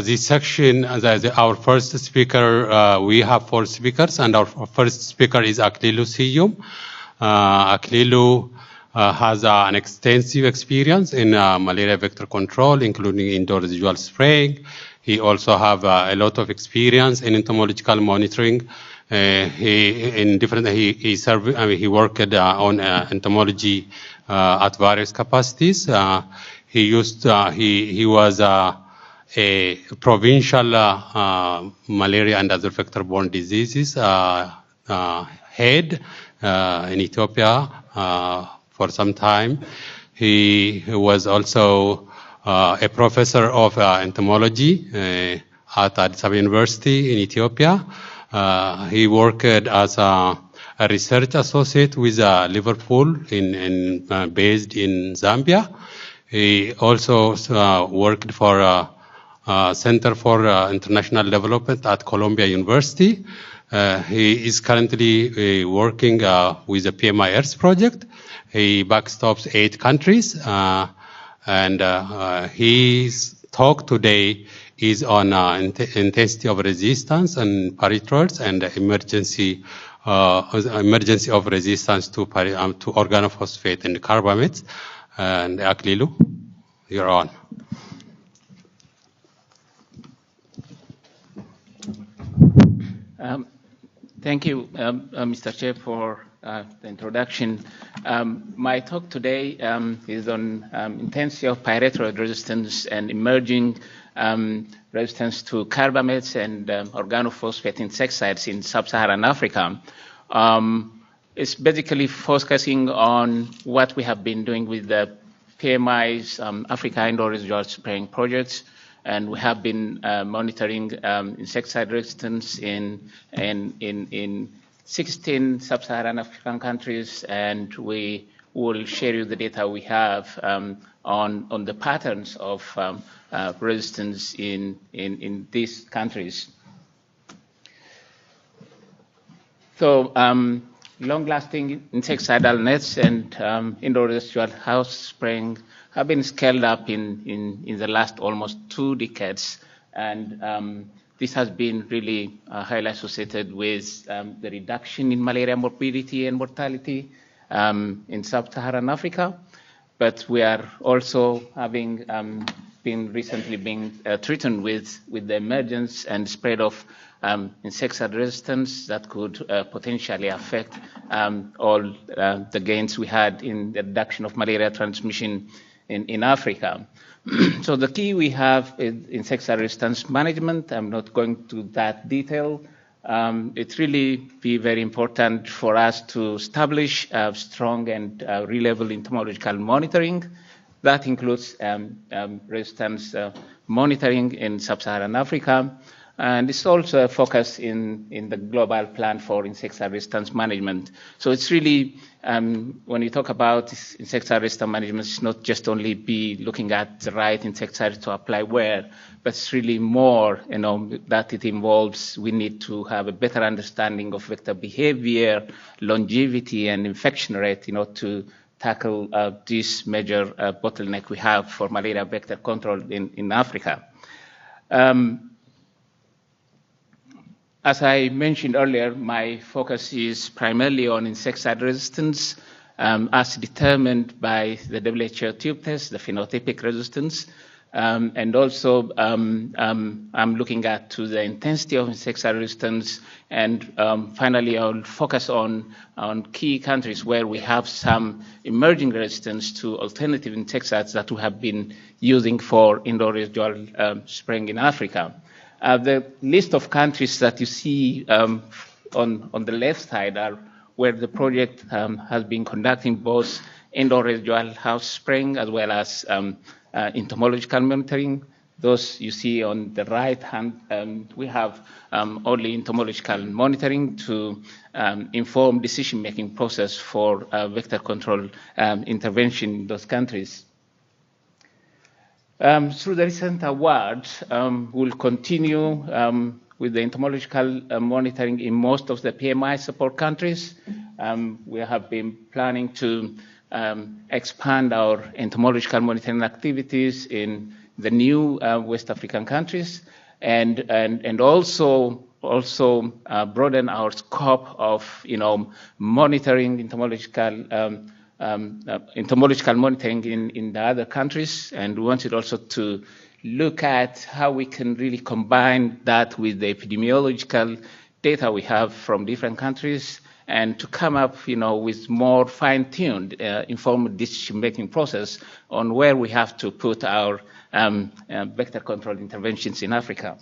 This section, our first speaker, we have 4 speakers, and our first speaker is Aklilu Seyoum. Aklilu has an extensive experience in malaria vector control, including indoor residual spraying. He also have a lot of experience in entomological monitoring. He worked on entomology at various capacities. He was a provincial malaria and other vector-borne diseases head in Ethiopia for some time. He was also a professor of entomology at Addis Ababa University in Ethiopia. He worked as a research associate with Liverpool based in Zambia. He also worked for Center for International Development at Columbia University. He is currently working with the PMI Earth project. He backstops 8 countries, and his talk today is on intensity of resistance and pyrethroids and emergency of resistance to organophosphate and carbamates. And Aklilu, you're on. Thank you, Mr. Chair, for the introduction. My talk today is on intensity of pyrethroid resistance and emerging resistance to carbamates and organophosphate insecticides in sub-Saharan Africa. It's basically focusing on what we have been doing with the PMI's Africa Indoor Residual Spraying projects, and we have been monitoring insecticide resistance in 16 sub-Saharan African countries, and we will share you the data we have on the patterns of resistance in these countries. So long-lasting insecticidal nets and indoor residual house spraying have been scaled up in the last almost 2 decades, and this has been really highly associated with the reduction in malaria morbidity and mortality in sub-Saharan Africa. But we are also having been recently threatened with the emergence and spread of insecticide resistance that could potentially affect all the gains we had in the reduction of malaria transmission in Africa. So the key we have is insecticide resistance management. I'm not going to that detail. It's really be very important for us to establish strong and reliable entomological monitoring. That includes resistance monitoring in sub-Saharan Africa. And it's also a focus in the global plan for insecticide resistance management. So it's really, when you talk about insecticide resistance management, it's not just only be looking at the right insecticide to apply where, but it's really more, that it involves, we need to have a better understanding of vector behavior, longevity, and infection rate, to tackle this major bottleneck we have for malaria vector control in Africa. As I mentioned earlier, my focus is primarily on insecticide resistance as determined by the WHO tube test, the phenotypic resistance. And also, I'm looking at to the intensity of insecticide resistance. And finally, I'll focus on key countries where we have some emerging resistance to alternative insecticides that we have been using for indoor residual spraying in Africa. The list of countries that you see on the left side are where the project has been conducting both indoor residual house spraying as well as entomological monitoring. Those you see on the right hand, we have only entomological monitoring to inform decision-making process for vector control intervention in those countries. Through the recent awards, we'll continue with the entomological monitoring in most of the PMI support countries. We have been planning to expand our entomological monitoring activities in the new West African countries, and also broaden our scope of monitoring entomological monitoring in the other countries. And we wanted also to look at how we can really combine that with the epidemiological data we have from different countries, and to come up with more fine-tuned informed decision-making process on where we have to put our vector control interventions in Africa.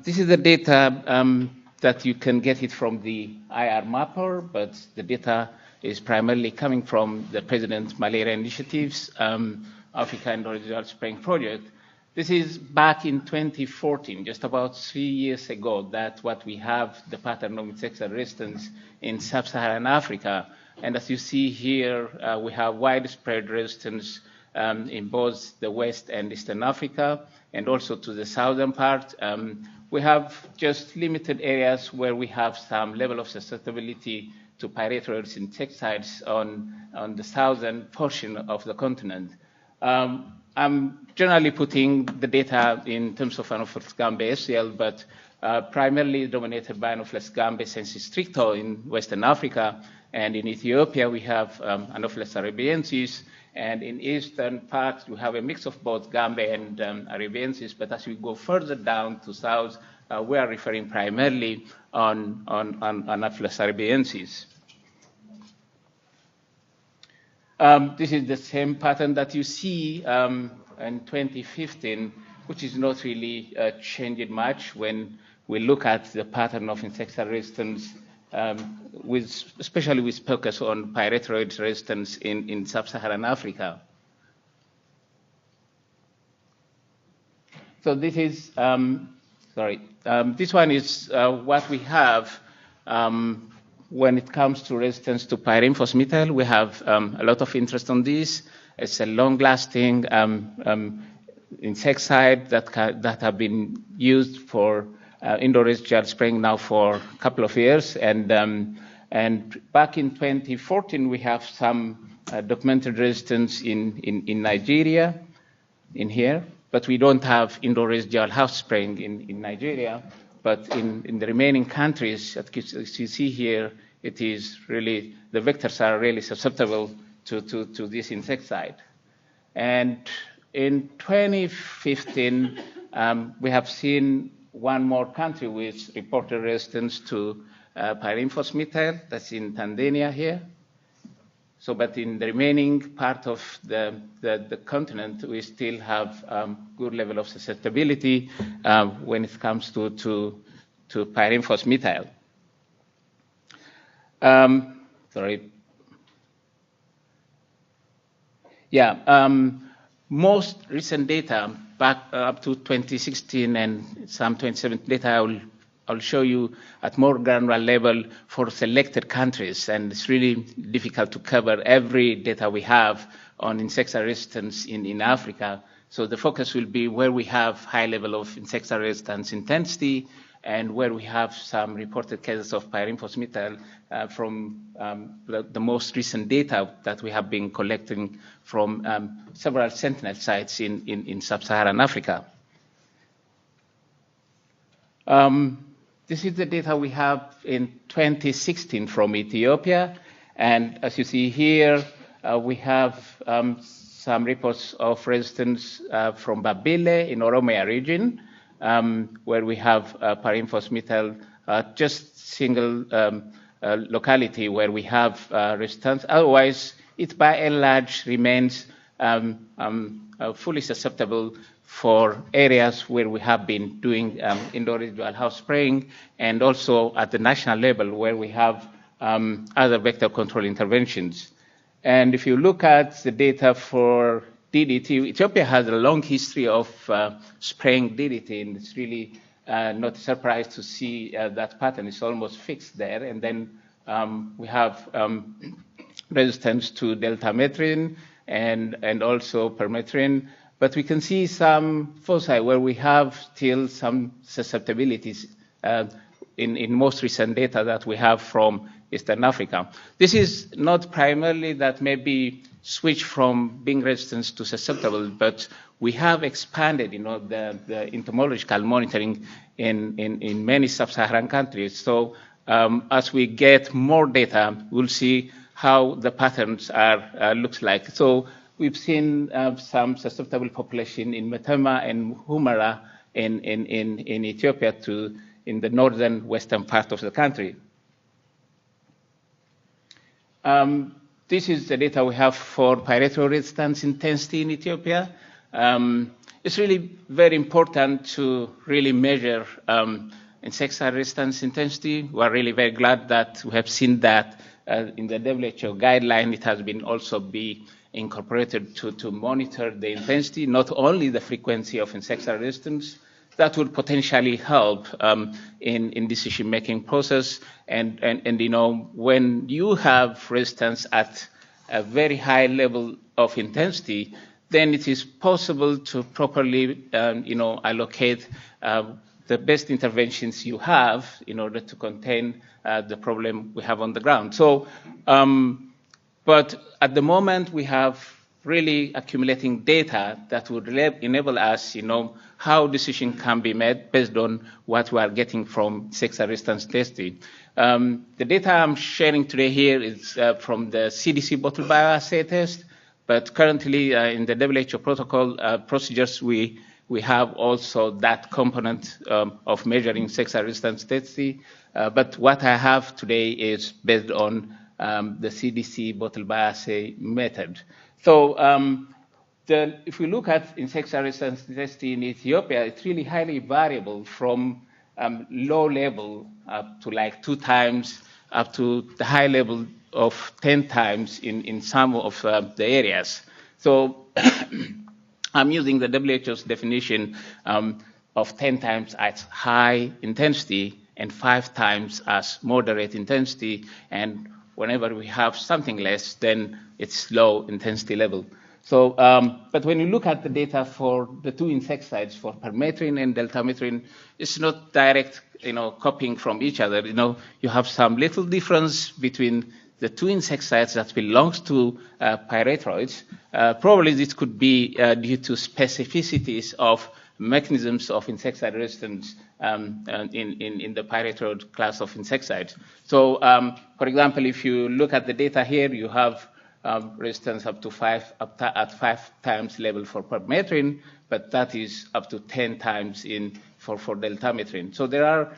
This is the data that you can get it from the IR mapper, but the data is primarily coming from the President's Malaria Initiative's Africa Individual Spraying Project. This is back in 2014, just about 3 years ago, that what we have, the pattern of insecticide resistance in sub-Saharan Africa. And as you see here, we have widespread resistance in both the West and Eastern Africa, and also to the southern part. We have just limited areas where we have some level of susceptibility to pyrethroid insecticides on the southern portion of the continent. I'm generally putting the data in terms of Anopheles gambae SCL, but primarily dominated by Anopheles gambae sensis stricto in Western Africa. And in Ethiopia, we have Anopheles arabiensis. And in eastern parts, we have a mix of both gambae and arabiensis. But as we go further down to south, we are referring primarily on Anopheles arabiensis. This is the same pattern that you see in 2015, which is not really changing much when we look at the pattern of insecticide resistance, especially with focus on pyrethroid resistance in sub-Saharan Africa. So this is, this one is what we have when it comes to resistance to pyrimphosmethyl. We have a lot of interest on this. It's a long-lasting insecticide that have been used for indoor residual spraying now for a couple of years. And back in 2014, we have some documented resistance in Nigeria, in here. But we don't have indoor residual house spraying in Nigeria. But in the remaining countries, as you see here, it is really, the vectors are really susceptible to this insecticide. And in 2015, we have seen one more country with reported resistance to pyrimphosmethyl. That's in Tanzania here. So, but in the remaining part of the continent, we still have good level of susceptibility when it comes to pyrimphosmethyl. Most recent data back up to 2016 and some 2017 data I'll show you at more granular level for selected countries, and it's really difficult to cover every data we have on insecticide resistance in Africa. So the focus will be where we have high level of insecticide resistance intensity and where we have some reported cases of pyrimphosmethyl from the most recent data that we have been collecting from several sentinel sites in sub-Saharan Africa. This is the data we have in 2016 from Ethiopia. And as you see here, we have some reports of resistance from Babile in Oromia region, where we have pyrimphosmethyl, just single locality where we have resistance. Otherwise, it by and large remains fully susceptible for areas where we have been doing indoor residual house spraying, and also at the national level where we have other vector control interventions. And if you look at the data for DDT, Ethiopia has a long history of spraying DDT, and it's really not a surprise to see that pattern is almost fixed there. And then we have resistance to deltamethrin and also permethrin. But we can see some foci where we have still some susceptibilities in most recent data that we have from Eastern Africa. This is not primarily that maybe switch from being resistant to susceptible, but we have expanded, the entomological monitoring in many sub-Saharan countries. So as we get more data, we'll see how the patterns looks like. So we've seen some susceptible population in Metema and Humara in Ethiopia in the northern western part of the country. This is the data we have for pyrethroid resistance intensity in Ethiopia. It's really very important to really measure insecticide resistance intensity. We're really very glad that we have seen that in the WHO guideline. It has been also be incorporated to monitor the intensity, not only the frequency of insecticide resistance. That would potentially help in decision-making process. And when you have resistance at a very high level of intensity, then it is possible to properly, allocate the best interventions you have in order to contain the problem we have on the ground. So, but at the moment we have really accumulating data that would enable us, how decision can be made based on what we are getting from insecticide resistance testing. The data I'm sharing today here is from the CDC bottle bioassay test, but currently in the WHO protocol procedures, we have also that component of measuring insecticide resistance testing. But what I have today is based on the CDC bottle bioassay method. So if we look at insecticide resistance testing in Ethiopia, it's really highly variable from low level up to like 2 times, up to the high level of 10 times in some of the areas. So I'm using the WHO's definition of 10 times at high intensity and 5 times as moderate intensity. And whenever we have something less, then it's low intensity level. So, but when you look at the data for the 2 insecticides, for permethrin and deltamethrin, it's not direct, copying from each other. You have some little difference between the 2 insecticides that belongs to pyrethroids. Probably this could be due to specificities of mechanisms of insecticide resistance in the pyrethroid class of insecticides. So, for example, if you look at the data here, you have resistance up to 5 times level for permethrin, but that is up to 10 times for deltamethrin. So there are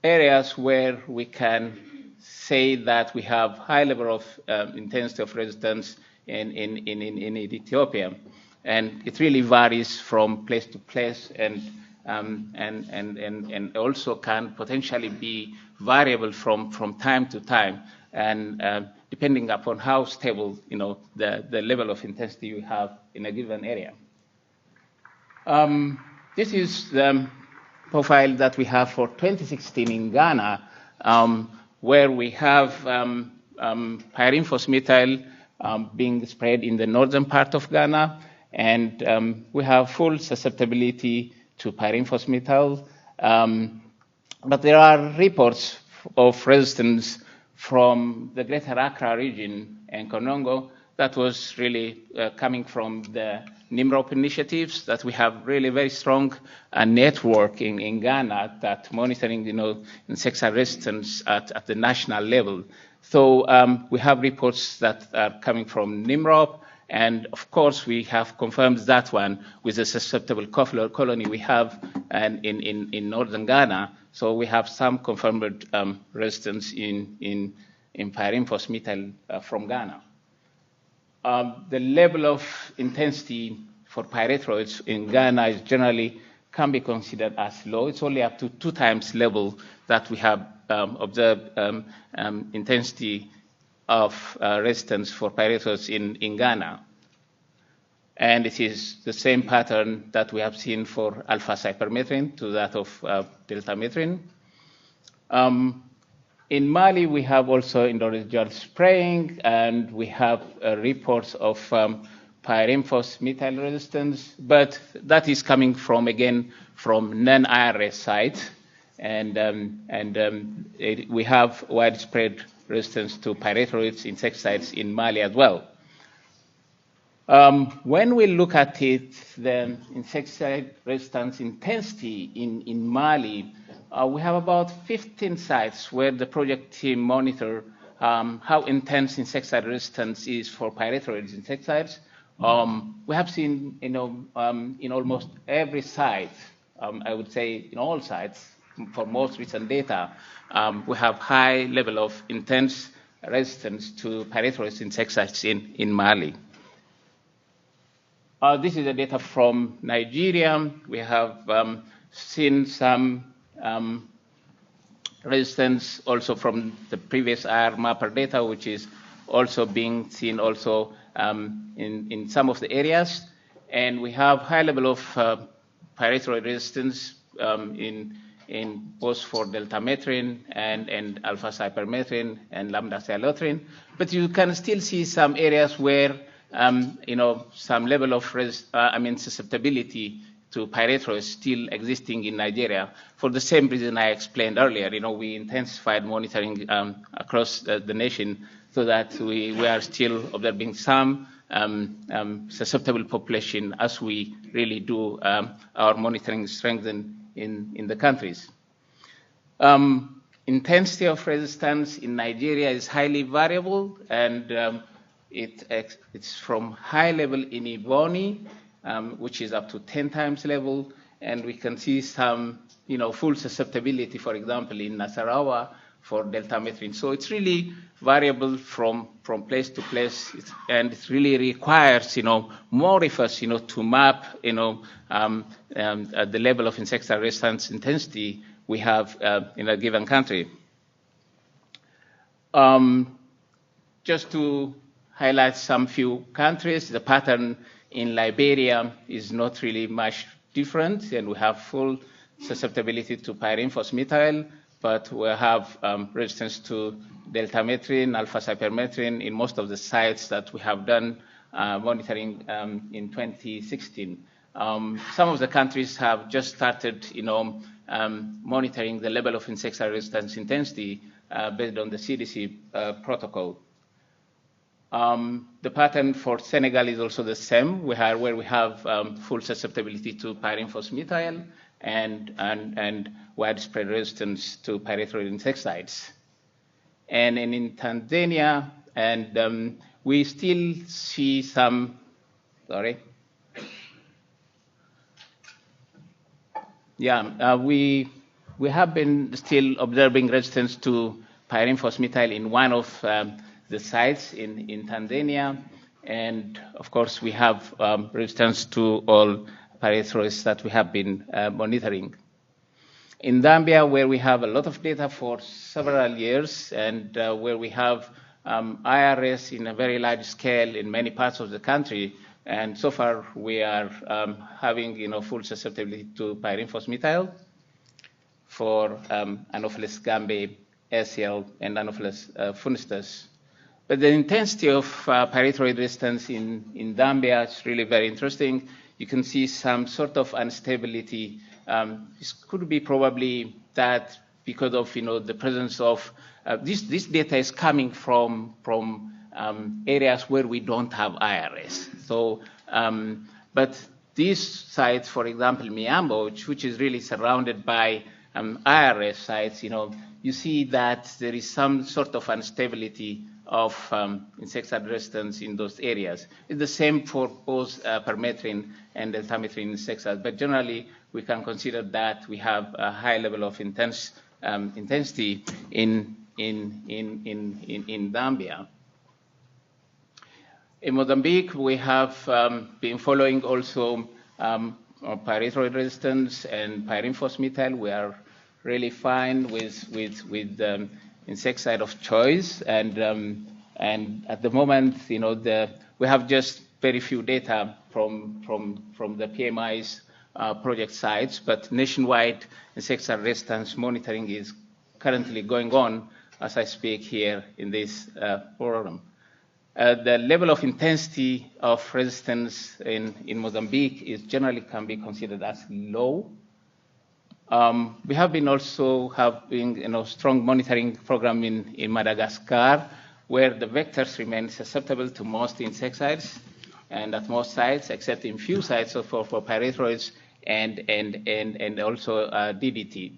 areas where we can say that we have high level of intensity of resistance in Ethiopia, and it really varies from place to place, and also can potentially be variable from time to time, and depending upon how stable the level of intensity you have in a given area. This is the profile that we have for 2016 in Ghana, where we have pyrinphos methyl being spread in the northern part of Ghana, and we have full susceptibility to pyrinphos methyl. But there are reports of resistance from the Greater Accra region and Konongo that was really coming from the NIMROP initiatives, that we have really very strong network in Ghana that monitoring, insecticide resistance at the national level. So we have reports that are coming from NIMROP, and of course we have confirmed that one with the susceptible colony we have in northern Ghana. So we have some confirmed resistance in pyrinphos methyl from Ghana. The level of intensity for pyrethroids in Ghana is generally can be considered as low. It's only up to 2 times level that we have observed intensity of resistance for pyrethroids in Ghana. And it is the same pattern that we have seen for alpha-cypermethrin to that of deltamethrin. In Mali, we have also individual spraying, and we have reports of pyrinphos methyl resistance, but that is coming from, again, from non-IRS sites. we have widespread resistance to pyrethroid insecticides in Mali as well. When we look at it, the insecticide resistance intensity in Mali, we have about 15 sites where the project team monitor how intense insecticide resistance is for pyrethroid insecticides. We have seen, in almost every site, I would say in all sites, for most recent data, we have high level of intense resistance to pyrethroid insecticides in Mali. This is the data from Nigeria. We have seen some resistance also from the previous IR mapper data, which is also being seen also in some of the areas. And we have high level of pyrethroid resistance in both for deltamethrin and alpha-cypermethrin and lambda-cyhalothrin. But you can still see some areas where some level of susceptibility to pyrethroid still existing in Nigeria for the same reason I explained earlier. We intensified monitoring across the nation so that we are still observing some susceptible population as we really do our monitoring strengthen in the countries. Intensity of resistance in Nigeria is highly variable, and it's from high level in Iboni, which is up to 10 times level, and we can see some, full susceptibility, for example, in Nasarawa for deltamethrin. So it's really variable from place to place, and it really requires, more efforts, to map, the level of insecticide resistance intensity we have in a given country. Just to highlight some few countries, the pattern in Liberia is not really much different, and we have full susceptibility to pyrenphosmethyl, but we have resistance to deltamethrin, alpha-cypermethrin in most of the sites that we have done monitoring in 2016. Some of the countries have just started, monitoring the level of insecticide resistance intensity based on the CDC protocol. The pattern for Senegal is also the same, where we have full susceptibility to pyrenphosmethyl and widespread resistance to pyrethroid insecticides. And in Tanzania, and we still see some, we have been still observing resistance to pyrenphosmethyl in one of the sites in Tanzania, and of course we have resistance to all pyrethroids that we have been monitoring. In Zambia, where we have a lot of data for several years, and where we have IRS in a very large scale in many parts of the country, and so far we are having full susceptibility to pyrenphosmethyl for Anopheles gambiae, ACL, and Anopheles funestus. But the intensity of pyrethroid resistance in Zambia is really very interesting. You can see some sort of instability. This could be probably that because of the presence of this data is coming from areas where we don't have IRS. So, but these sites, for example, Miambo, which is really surrounded by IRS sites, you see that there is some sort of instability of insecticide resistance in those areas. It's the same for both permethrin and deltamethrin insecticides, but generally we can consider that we have a high level of intensity in Zambia. In Mozambique, we have been following also pyrethroid resistance and pyrenphosmethyl. We are really fine with insecticide of choice, and at the moment, we have just very few data from the PMI's project sites, but nationwide insecticide resistance monitoring is currently going on as I speak here in this program. The level of intensity of resistance in Mozambique is generally can be considered as low. We have been also having strong monitoring program in Madagascar, where the vectors remain susceptible to most insecticides, and at most sites, except in few sites for pyrethroids and also DDT.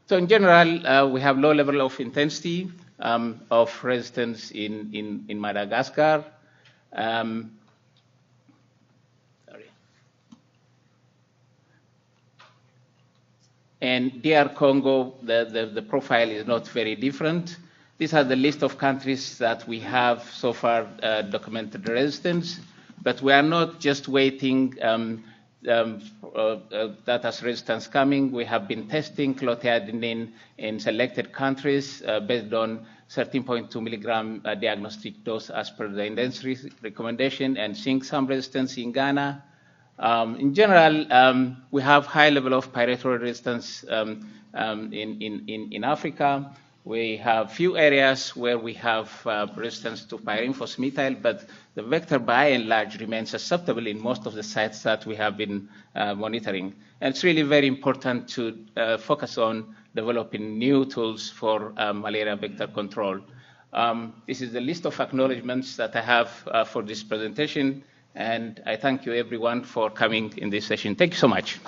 So in general, we have low level of intensity of resistance in Madagascar. And DR Congo, the profile is not very different. These are the list of countries that we have so far documented resistance, but we are not just waiting that as resistance coming. We have been testing clothianidin in selected countries based on 13.2 milligram diagnostic dose as per the industry recommendation, and seeing some resistance in Ghana. In general, we have high level of pyrethroid resistance in Africa. We have few areas where we have resistance to pyrinphosmethyl, but the vector by and large remains susceptible in most of the sites that we have been monitoring. And it's really very important to focus on developing new tools for malaria vector control. This is the list of acknowledgements that I have for this presentation, and I thank you everyone for coming in this session. Thank you so much.